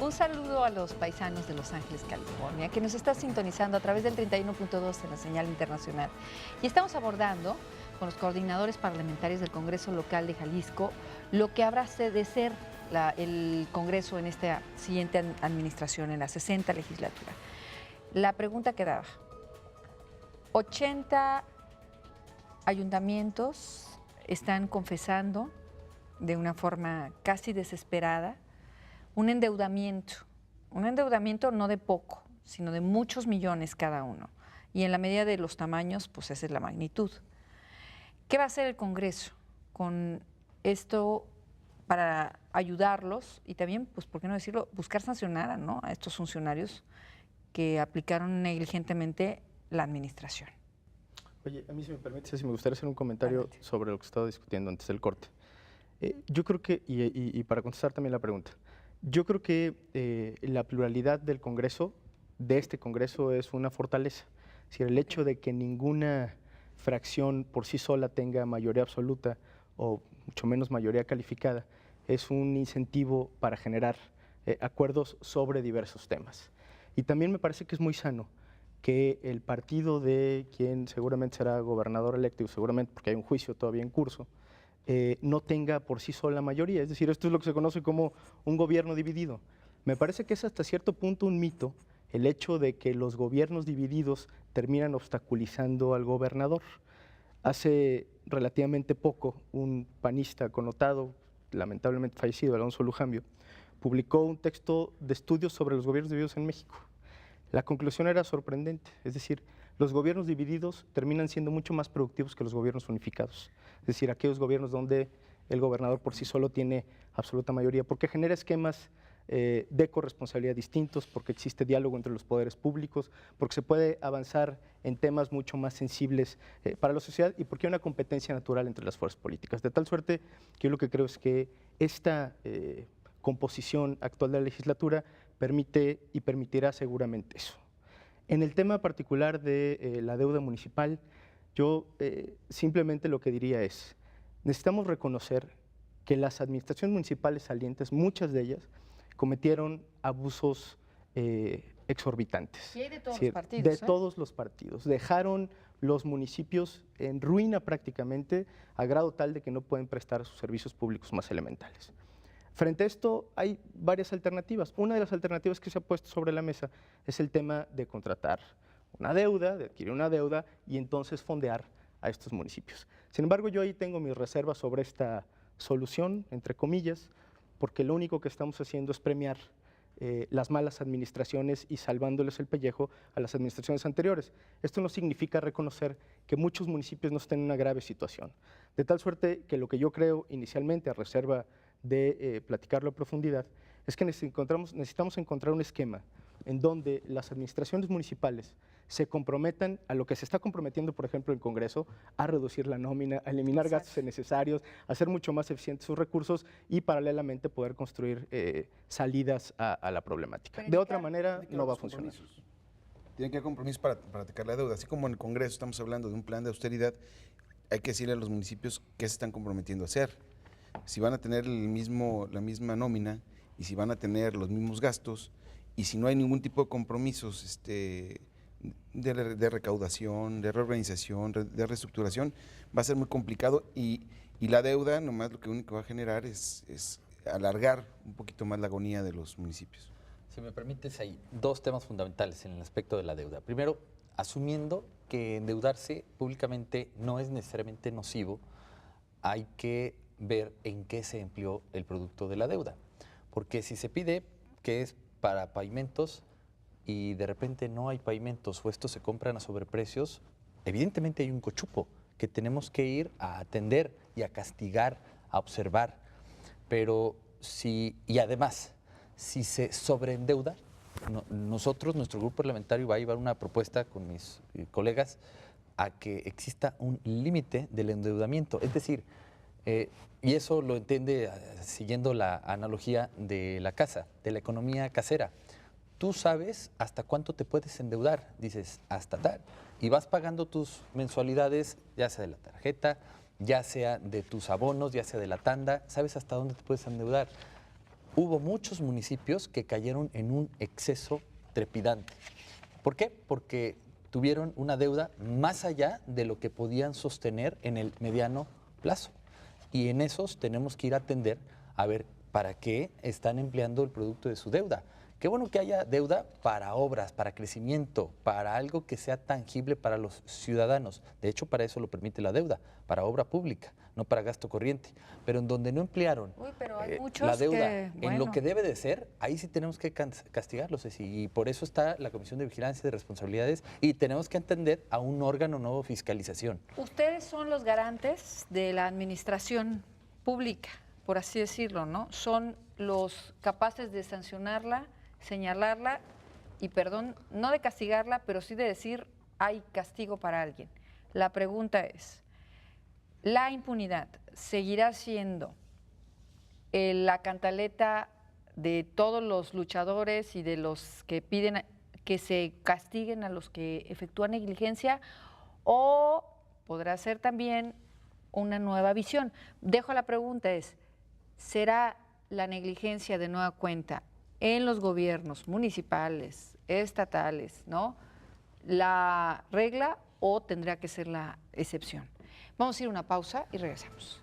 Un saludo a los paisanos de Los Ángeles, California, que nos está sintonizando a través del 31.2 en la señal internacional. Y estamos abordando con los coordinadores parlamentarios del Congreso Local de Jalisco lo que habrá de ser el Congreso en esta siguiente administración, en la 60 legislatura. La pregunta quedaba, 80 ayuntamientos están confesando de una forma casi desesperada un endeudamiento no de poco, sino de muchos millones cada uno. Y en la medida de los tamaños, pues esa es la magnitud. ¿Qué va a hacer el Congreso con esto para ayudarlos y también, pues, por qué no decirlo, buscar sancionar, ¿no?, a estos funcionarios que aplicaron negligentemente la administración? Oye, a mí, si me permite, Ceci, me gustaría hacer un comentario sobre lo que estaba discutiendo antes del corte. Yo creo que, y para contestar también la pregunta, yo creo que la pluralidad del Congreso, de este Congreso, es una fortaleza. Es decir, el hecho de que ninguna fracción por sí sola tenga mayoría absoluta o mucho menos mayoría calificada es un incentivo para generar acuerdos sobre diversos temas. Y también me parece que es muy sano que el partido de quien seguramente será gobernador electo, y seguramente porque hay un juicio todavía en curso, no tenga por sí sola mayoría. Es decir, esto es lo que se conoce como un gobierno dividido. Me parece que es hasta cierto punto un mito el hecho de que los gobiernos divididos terminan obstaculizando al gobernador. Hace relativamente poco, un panista connotado, lamentablemente fallecido, Alonso Lujambio, publicó un texto de estudios sobre los gobiernos divididos en México. La conclusión era sorprendente, es decir, los gobiernos divididos terminan siendo mucho más productivos que los gobiernos unificados. Es decir, aquellos gobiernos donde el gobernador por sí solo tiene absoluta mayoría, porque genera esquemas de corresponsabilidad distintos, porque existe diálogo entre los poderes públicos, porque se puede avanzar en temas mucho más sensibles para la sociedad y porque hay una competencia natural entre las fuerzas políticas. De tal suerte que yo lo que creo es que esta composición actual de la legislatura permite y permitirá seguramente eso. En el tema particular de la deuda municipal, yo simplemente lo que diría es, necesitamos reconocer que las administraciones municipales salientes, muchas de ellas, cometieron abusos exorbitantes. Y hay de todos los partidos. De todos los partidos. Dejaron los municipios en ruina prácticamente, a grado tal de que no pueden prestar sus servicios públicos más elementales. Frente a esto hay varias alternativas. Una de las alternativas que se ha puesto sobre la mesa es el tema de contratar una deuda, de adquirir una deuda y entonces fondear a estos municipios. Sin embargo, yo ahí tengo mis reservas sobre esta solución, entre comillas, porque lo único que estamos haciendo es premiar las malas administraciones y salvándoles el pellejo a las administraciones anteriores. Esto no significa reconocer que muchos municipios no estén en una grave situación. De tal suerte que lo que yo creo inicialmente, a reserva de platicarlo a profundidad, es que necesitamos encontrar un esquema en donde las administraciones municipales se comprometan a lo que se está comprometiendo, por ejemplo, el Congreso, a reducir la nómina, a eliminar gastos innecesarios, a hacer mucho más eficientes sus recursos y paralelamente poder construir salidas a la problemática. De otra manera, no va a funcionar. Tienen que haber compromisos para atacar la deuda. Así como en el Congreso estamos hablando de un plan de austeridad, hay que decirle a los municipios qué se están comprometiendo a hacer. Si van a tener la misma nómina y si van a tener los mismos gastos y si no hay ningún tipo de compromisos de recaudación, de reorganización, de reestructuración, va a ser muy complicado y la deuda nomás lo único que va a generar es alargar un poquito más la agonía de los municipios. Si me permites, hay dos temas fundamentales en el aspecto de la deuda. Primero, asumiendo que endeudarse públicamente no es necesariamente nocivo, hay que ver en qué se empleó el producto de la deuda. Porque si se pide que es para pavimentos y de repente no hay pavimentos o estos se compran a sobreprecios, evidentemente hay un cochupo que tenemos que ir a atender y a castigar, a observar. Pero y además, si se sobreendeuda, nuestro grupo parlamentario va a llevar una propuesta con mis colegas a que exista un límite del endeudamiento. Es decir, y eso lo entiende siguiendo la analogía de la casa, de la economía casera. Tú sabes hasta cuánto te puedes endeudar, dices, hasta tal, y vas pagando tus mensualidades, ya sea de la tarjeta, ya sea de tus abonos, ya sea de la tanda, sabes hasta dónde te puedes endeudar. hubo muchos municipios que cayeron en un exceso trepidante. ¿Por qué? Porque tuvieron una deuda más allá de lo que podían sostener en el mediano plazo. Y en esos tenemos que ir a atender a ver para qué están empleando el producto de su deuda. Qué bueno que haya deuda para obras, para crecimiento, para algo que sea tangible para los ciudadanos. De hecho, para eso lo permite la deuda, para obra pública, no para gasto corriente. Pero en donde no emplearon Pero hay muchos la deuda que, en bueno. lo que debe de ser, ahí sí tenemos que castigarlos. Y por eso está la Comisión de Vigilancia de Responsabilidades y tenemos que entender a un órgano nuevo de fiscalización. Ustedes son los garantes de la administración pública, por así decirlo, ¿no? Son los capaces de sancionarla, señalarla y, perdón, no de castigarla, pero sí de decir hay castigo para alguien. La pregunta es, ¿la impunidad seguirá siendo la cantaleta de todos los luchadores y de los que piden que se castiguen a los que efectúan negligencia, o podrá ser también una nueva visión? Dejo la pregunta, ¿será la negligencia de nueva cuenta en los gobiernos municipales, estatales, ¿no?, la regla, o tendrá que ser la excepción? Vamos a ir a una pausa y regresamos.